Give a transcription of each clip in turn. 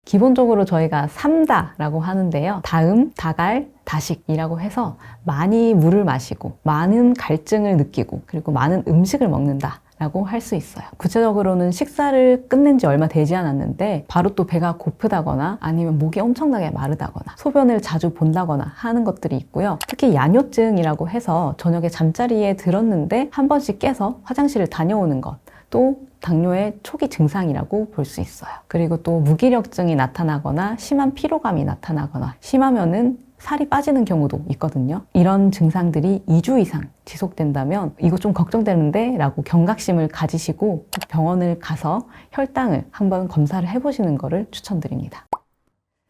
기본적으로 저희가 삼다라고 하는데요. 다음, 다갈, 다식이라고 해서 많이 물을 마시고 많은 갈증을 느끼고 그리고 많은 음식을 먹는다 라고 할 수 있어요. 구체적으로는 식사를 끝낸 지 얼마 되지 않았는데 바로 또 배가 고프다거나 아니면 목이 엄청나게 마르다거나 소변을 자주 본다거나 하는 것들이 있고요. 특히 야뇨증이라고 해서 저녁에 잠자리에 들었는데 한 번씩 깨서 화장실을 다녀오는 것, 또 당뇨의 초기 증상이라고 볼 수 있어요. 그리고 또 무기력증이 나타나거나 심한 피로감이 나타나거나 심하면은 살이 빠지는 경우도 있거든요. 이런 증상들이 2주 이상 지속된다면 이거 좀 걱정되는데 라고 경각심을 가지시고 꼭 병원을 가서 혈당을 한번 검사를 해보시는 것을 추천드립니다.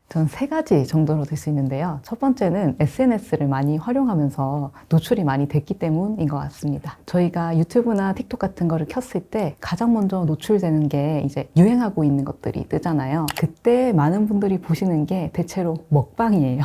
전 3가지 정도로 될 수 있는데요. 첫 번째는 SNS를 많이 활용하면서 노출이 많이 됐기 때문인 것 같습니다. 저희가 유튜브나 틱톡 같은 거를 켰을 때 가장 먼저 노출되는 게 이제 유행하고 있는 것들이 뜨잖아요. 그때 많은 분들이 보시는 게 대체로 먹방이에요.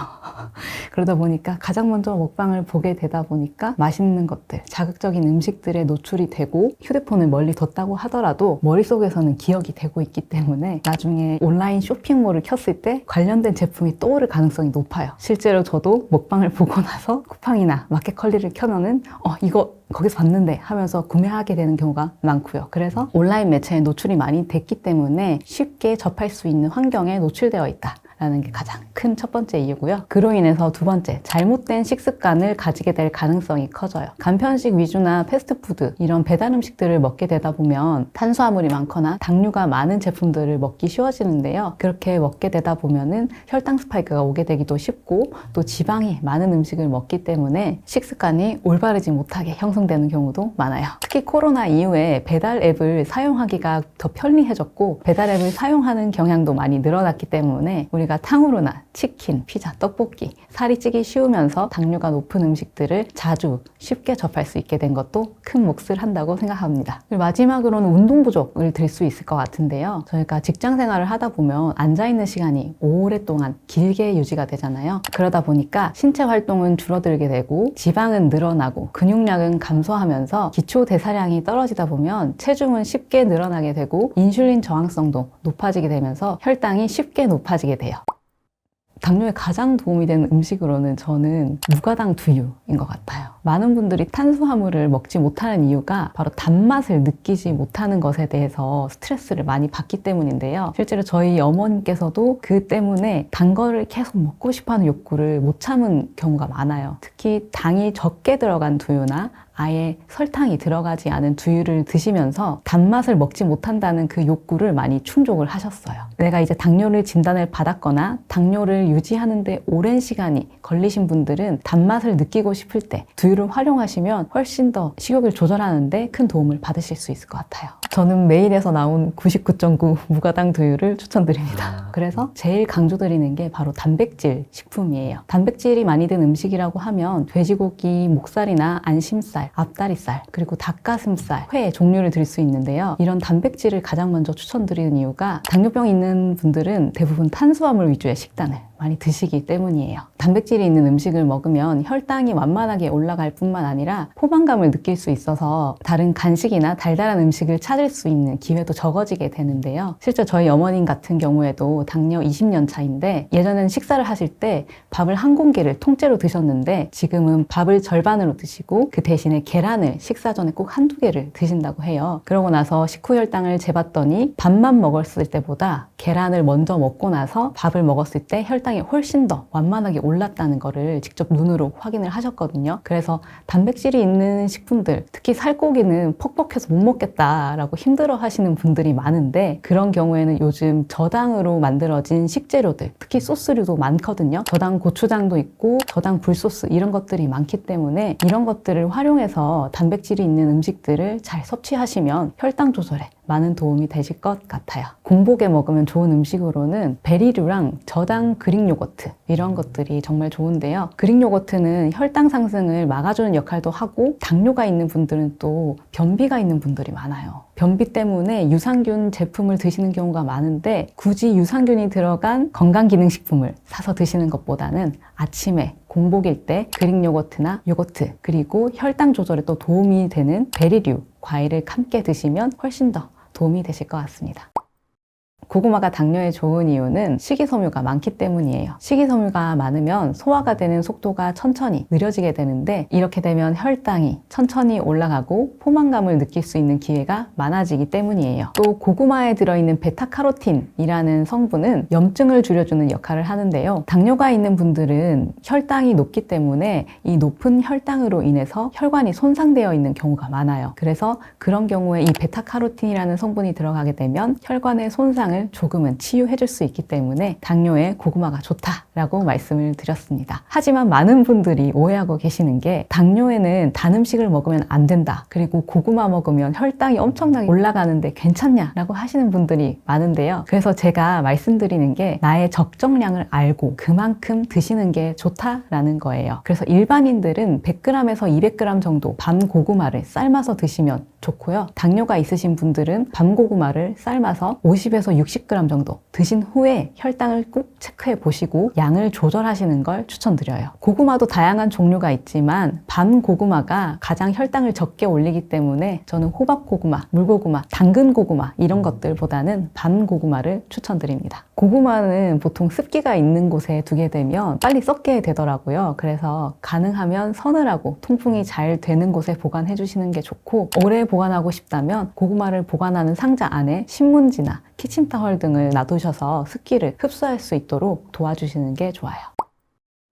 그러다 보니까 가장 먼저 먹방을 보게 되다 보니까 맛있는 것들, 자극적인 음식들에 노출이 되고 휴대폰을 멀리 뒀다고 하더라도 머릿속에서는 기억이 되고 있기 때문에 나중에 온라인 쇼핑몰을 켰을 때 관련된 제품이 떠오를 가능성이 높아요. 실제로 저도 먹방을 보고 나서 쿠팡이나 마켓컬리를 켜놓으면 이거 거기서 봤는데 하면서 구매하게 되는 경우가 많고요. 그래서 온라인 매체에 노출이 많이 됐기 때문에 쉽게 접할 수 있는 환경에 노출되어 있다 라는 게 가장 큰 첫 번째 이유고요. 그로 인해서 두 번째, 잘못된 식습관을 가지게 될 가능성이 커져요. 간편식 위주나 패스트푸드 이런 배달 음식들을 먹게 되다 보면 탄수화물이 많거나 당류가 많은 제품들을 먹기 쉬워지는데요. 그렇게 먹게 되다 보면은 혈당 스파이크가 오게 되기도 쉽고 또 지방이 많은 음식을 먹기 때문에 식습관이 올바르지 못하게 형성되는 경우도 많아요. 특히 코로나 이후에 배달 앱을 사용하기가 더 편리해졌고 배달 앱을 사용하는 경향도 많이 늘어났기 때문에 우리가 탕후루나 치킨, 피자, 떡볶이, 살이 찌기 쉬우면서 당류가 높은 음식들을 자주 쉽게 접할 수 있게 된 것도 큰 몫을 한다고 생각합니다. 그리고 마지막으로는 운동 부족을 들 수 있을 것 같은데요. 저희가 직장 생활을 하다 보면 앉아있는 시간이 오랫동안 길게 유지가 되잖아요. 그러다 보니까 신체 활동은 줄어들게 되고 지방은 늘어나고 근육량은 감소하면서 기초 대사량이 떨어지다 보면 체중은 쉽게 늘어나게 되고 인슐린 저항성도 높아지게 되면서 혈당이 쉽게 높아지게 돼요. 당뇨에 가장 도움이 되는 음식으로는 저는 무가당 두유인 것 같아요. 많은 분들이 탄수화물을 먹지 못하는 이유가 바로 단맛을 느끼지 못하는 것에 대해서 스트레스를 많이 받기 때문인데요. 실제로 저희 어머님께서도 그 때문에 단 거를 계속 먹고 싶어하는 욕구를 못 참은 경우가 많아요. 특히 당이 적게 들어간 두유나 아예 설탕이 들어가지 않은 두유를 드시면서 단맛을 먹지 못한다는 그 욕구를 많이 충족을 하셨어요. 내가 이제 당뇨를 진단을 받았거나 당뇨를 유지하는 데 오랜 시간이 걸리신 분들은 단맛을 느끼고 싶을 때 두유를 활용하시면 훨씬 더 식욕을 조절하는 데 큰 도움을 받으실 수 있을 것 같아요. 저는 메일에서 나온 99.9 무가당 두유를 추천드립니다. 그래서 제일 강조드리는 게 바로 단백질 식품이에요. 단백질이 많이 든 음식이라고 하면 돼지고기, 목살이나 안심살, 앞다리살, 그리고 닭가슴살, 회 종류를 드릴 수 있는데요. 이런 단백질을 가장 먼저 추천드리는 이유가 당뇨병이 있는 분들은 대부분 탄수화물 위주의 식단을 많이 드시기 때문이에요. 단백질이 있는 음식을 먹으면 혈당이 완만하게 올라갈 뿐만 아니라 포만감을 느낄 수 있어서 다른 간식이나 달달한 음식을 찾을 수 있는 기회도 적어지게 되는데요. 실제 저희 어머님 같은 경우에도 당뇨 20년 차인데 예전에는 식사를 하실 때 밥을 한 공기를 통째로 드셨는데 지금은 밥을 절반으로 드시고 그 대신에 계란을 식사 전에 꼭 한두 개를 드신다고 해요. 그러고 나서 식후 혈당을 재봤더니 밥만 먹었을 때보다 계란을 먼저 먹고 나서 밥을 먹었을 때 혈당이 훨씬 더 완만하게 올랐다는 거를 직접 눈으로 확인을 하셨거든요. 그래서 단백질이 있는 식품들, 특히 살코기는 퍽퍽해서 못 먹겠다라고 힘들어 하시는 분들이 많은데 그런 경우에는 요즘 저당으로 만들어진 식재료들, 특히 소스류도 많거든요. 저당 고추장도 있고 저당 굴소스 이런 것들이 많기 때문에 이런 것들을 활용해서 단백질이 있는 음식들을 잘 섭취하시면 혈당 조절에 많은 도움이 되실 것 같아요. 공복에 먹으면 좋은 음식으로는 베리류랑 저당 그릭 요거트 이런 것들이 정말 좋은데요. 그릭 요거트는 혈당 상승을 막아주는 역할도 하고 당뇨가 있는 분들은 또 변비가 있는 분들이 많아요. 변비 때문에 유산균 제품을 드시는 경우가 많은데 굳이 유산균이 들어간 건강기능식품을 사서 드시는 것보다는 아침에 공복일 때 그릭 요거트나 요거트 그리고 혈당 조절에 또 도움이 되는 베리류 과일을 함께 드시면 훨씬 더 도움이 되실 것 같습니다. 고구마가 당뇨에 좋은 이유는 식이섬유가 많기 때문이에요. 식이섬유가 많으면 소화가 되는 속도가 천천히 느려지게 되는데, 이렇게 되면 혈당이 천천히 올라가고 포만감을 느낄 수 있는 기회가 많아지기 때문이에요. 또 고구마에 들어있는 베타카로틴이라는 성분은 염증을 줄여주는 역할을 하는데요. 당뇨가 있는 분들은 혈당이 높기 때문에 이 높은 혈당으로 인해서 혈관이 손상되어 있는 경우가 많아요. 그래서 그런 경우에 이 베타카로틴이라는 성분이 들어가게 되면 혈관의 손상을 조금은 치유해 줄 수 있기 때문에 당뇨에 고구마가 좋다라고 말씀을 드렸습니다. 하지만 많은 분들이 오해하고 계시는 게, 당뇨에는 단 음식을 먹으면 안 된다, 그리고 고구마 먹으면 혈당이 엄청나게 올라가는데 괜찮냐라고 하시는 분들이 많은데요. 그래서 제가 말씀드리는 게, 나의 적정량을 알고 그만큼 드시는 게 좋다라는 거예요. 그래서 일반인들은 100g에서 200g 정도 밤 고구마를 삶아서 드시면 좋고요. 당뇨가 있으신 분들은 밤 고구마를 삶아서 50에서 60g 정도 드신 후에 혈당을 꼭 체크해 보시고 양을 조절하시는 걸 추천드려요. 고구마도 다양한 종류가 있지만 밤 고구마가 가장 혈당을 적게 올리기 때문에 저는 호박 고구마, 물고구마, 당근 고구마 이런 것들보다는 밤 고구마를 추천드립니다. 고구마는 보통 습기가 있는 곳에 두게 되면 빨리 썩게 되더라고요. 그래서 가능하면 서늘하고 통풍이 잘 되는 곳에 보관해 주시는 게 좋고, 오래 보관하고 싶다면 고구마를 보관하는 상자 안에 신문지나 키친타월 등을 놔두셔서 습기를 흡수할 수 있도록 도와주시는 게 좋아요.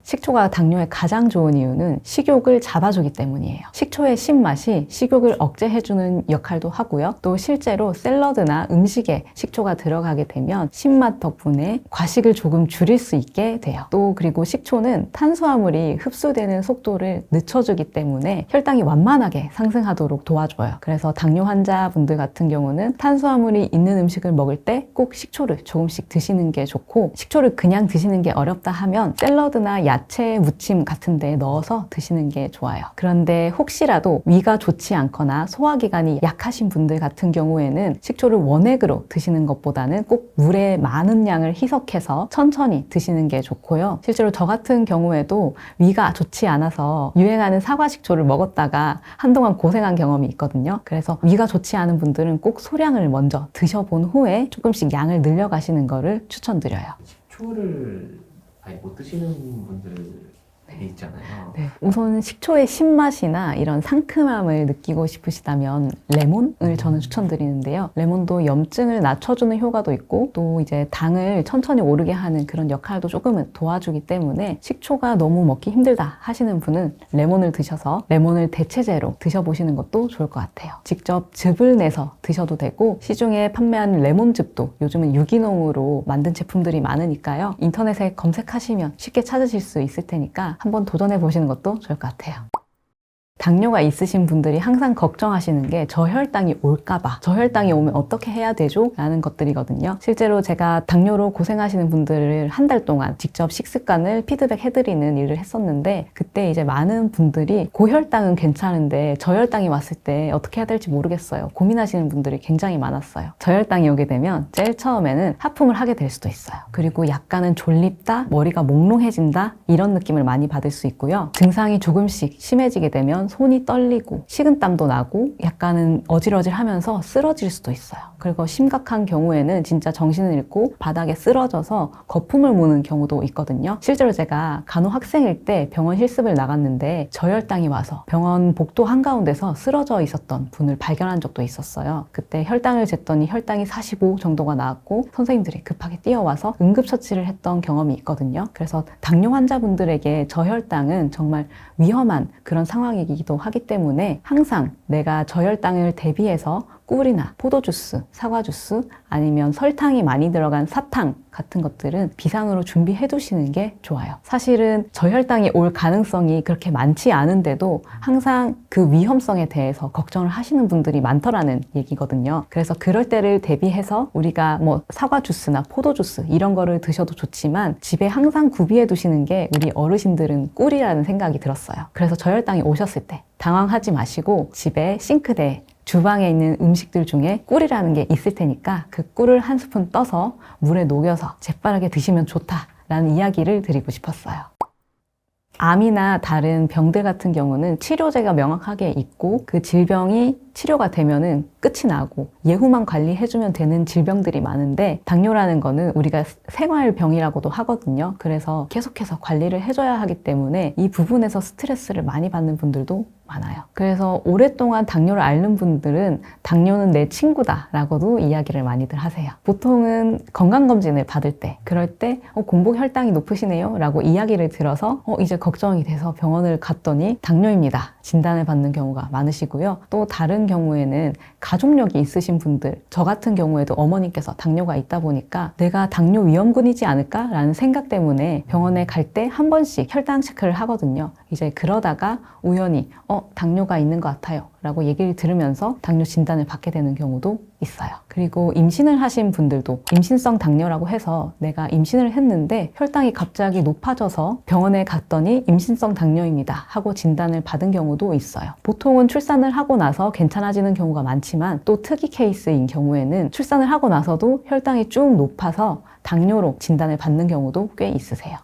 식초가 당뇨에 가장 좋은 이유는 식욕을 잡아주기 때문이에요. 식초의 신맛이 식욕을 억제해주는 역할도 하고요. 또 실제로 샐러드나 음식에 식초가 들어가게 되면 신맛 덕분에 과식을 조금 줄일 수 있게 돼요. 또 그리고 식초는 탄수화물이 흡수되는 속도를 늦춰주기 때문에 혈당이 완만하게 상승하도록 도와줘요. 그래서 당뇨 환자분들 같은 경우는 탄수화물이 있는 음식을 먹을 때 꼭 식초를 조금씩 드시는 게 좋고, 식초를 그냥 드시는 게 어렵다 하면 샐러드나 야채 무침 같은 데 넣어서 드시는 게 좋아요. 그런데 혹시라도 위가 좋지 않거나 소화기관이 약하신 분들 같은 경우에는 식초를 원액으로 드시는 것보다는 꼭 물에 많은 양을 희석해서 천천히 드시는 게 좋고요. 실제로 저 같은 경우에도 위가 좋지 않아서 유행하는 사과 식초를 먹었다가 한동안 고생한 경험이 있거든요. 그래서 위가 좋지 않은 분들은 꼭 소량을 먼저 드셔본 후에 조금씩 양을 늘려가시는 거를 추천드려요. 식초를 아예 못 드시는 분들 있잖아요. 네. 우선 식초의 신맛이나 이런 상큼함을 느끼고 싶으시다면 레몬을 저는 추천드리는데요. 레몬도 염증을 낮춰주는 효과도 있고, 또 이제 당을 천천히 오르게 하는 그런 역할도 조금은 도와주기 때문에 식초가 너무 먹기 힘들다 하시는 분은 레몬을 드셔서 레몬을 대체제로 드셔보시는 것도 좋을 것 같아요. 직접 즙을 내서 드셔도 되고, 시중에 판매하는 레몬즙도 요즘은 유기농으로 만든 제품들이 많으니까요. 인터넷에 검색하시면 쉽게 찾으실 수 있을 테니까 한번 도전해 보시는 것도 좋을 것 같아요. 당뇨가 있으신 분들이 항상 걱정하시는 게 저혈당이 올까봐, 저혈당이 오면 어떻게 해야 되죠? 라는 것들이거든요. 실제로 제가 당뇨로 고생하시는 분들을 한 달 동안 직접 식습관을 피드백 해드리는 일을 했었는데, 그때 이제 많은 분들이 고혈당은 괜찮은데 저혈당이 왔을 때 어떻게 해야 될지 모르겠어요, 고민하시는 분들이 굉장히 많았어요. 저혈당이 오게 되면 제일 처음에는 하품을 하게 될 수도 있어요. 그리고 약간은 졸립다, 머리가 몽롱해진다, 이런 느낌을 많이 받을 수 있고요. 증상이 조금씩 심해지게 되면 손이 떨리고 식은땀도 나고 약간은 어질어질하면서 쓰러질 수도 있어요. 그리고 심각한 경우에는 진짜 정신을 잃고 바닥에 쓰러져서 거품을 무는 경우도 있거든요. 실제로 제가 간호학생일 때 병원 실습을 나갔는데 저혈당이 와서 병원 복도 한가운데서 쓰러져 있었던 분을 발견한 적도 있었어요. 그때 혈당을 쟀더니 혈당이 45 정도가 나왔고, 선생님들이 급하게 뛰어와서 응급처치를 했던 경험이 있거든요. 그래서 당뇨 환자분들에게 저혈당은 정말 위험한 그런 상황이기도 하기 때문에 항상 내가 저혈당을 대비해서 꿀이나 포도주스, 사과주스, 아니면 설탕이 많이 들어간 사탕 같은 것들은 비상으로 준비해 두시는 게 좋아요. 사실은 저혈당이 올 가능성이 그렇게 많지 않은데도 항상 그 위험성에 대해서 걱정을 하시는 분들이 많더라는 얘기거든요. 그래서 그럴 때를 대비해서 우리가 뭐 사과주스나 포도주스 이런 거를 드셔도 좋지만, 집에 항상 구비해 두시는 게 우리 어르신들은 꿀이라는 생각이 들었어요. 그래서 저혈당이 오셨을 때 당황하지 마시고 집에 싱크대에, 주방에 있는 음식들 중에 꿀이라는 게 있을 테니까 그 꿀을 한 스푼 떠서 물에 녹여서 재빠르게 드시면 좋다라는 이야기를 드리고 싶었어요. 암이나 다른 병들 같은 경우는 치료제가 명확하게 있고, 그 질병이 치료가 되면은 끝이 나고 예후만 관리해주면 되는 질병들이 많은데 당뇨라는 거는 우리가 생활병이라고도 하거든요. 그래서 계속해서 관리를 해줘야 하기 때문에 이 부분에서 스트레스를 많이 받는 분들도 많아요. 그래서 오랫동안 당뇨를 앓는 분들은 당뇨는 내 친구다 라고도 이야기를 많이들 하세요. 보통은 건강검진을 받을 때 그럴 때 공복 혈당이 높으시네요 라고 이야기를 들어서 이제 걱정이 돼서 병원을 갔더니 당뇨입니다 진단을 받는 경우가 많으시고요. 또 다른 경우에는 가족력이 있으신 분들, 저 같은 경우에도 어머니께서 당뇨가 있다 보니까 내가 당뇨 위험군이지 않을까 라는 생각 때문에 병원에 갈 때 한 번씩 혈당 체크를 하거든요. 이제 그러다가 우연히 당뇨가 있는 것 같아요 라고 얘기를 들으면서 당뇨 진단을 받게 되는 경우도 있어요. 그리고 임신을 하신 분들도 임신성 당뇨라고 해서 내가 임신을 했는데 혈당이 갑자기 높아져서 병원에 갔더니 임신성 당뇨입니다 하고 진단을 받은 경우도 있어요. 보통은 출산을 하고 나서 괜찮아지는 경우가 많지만 또 특이 케이스인 경우에는 출산을 하고 나서도 혈당이 쭉 높아서 당뇨로 진단을 받는 경우도 꽤 있으세요.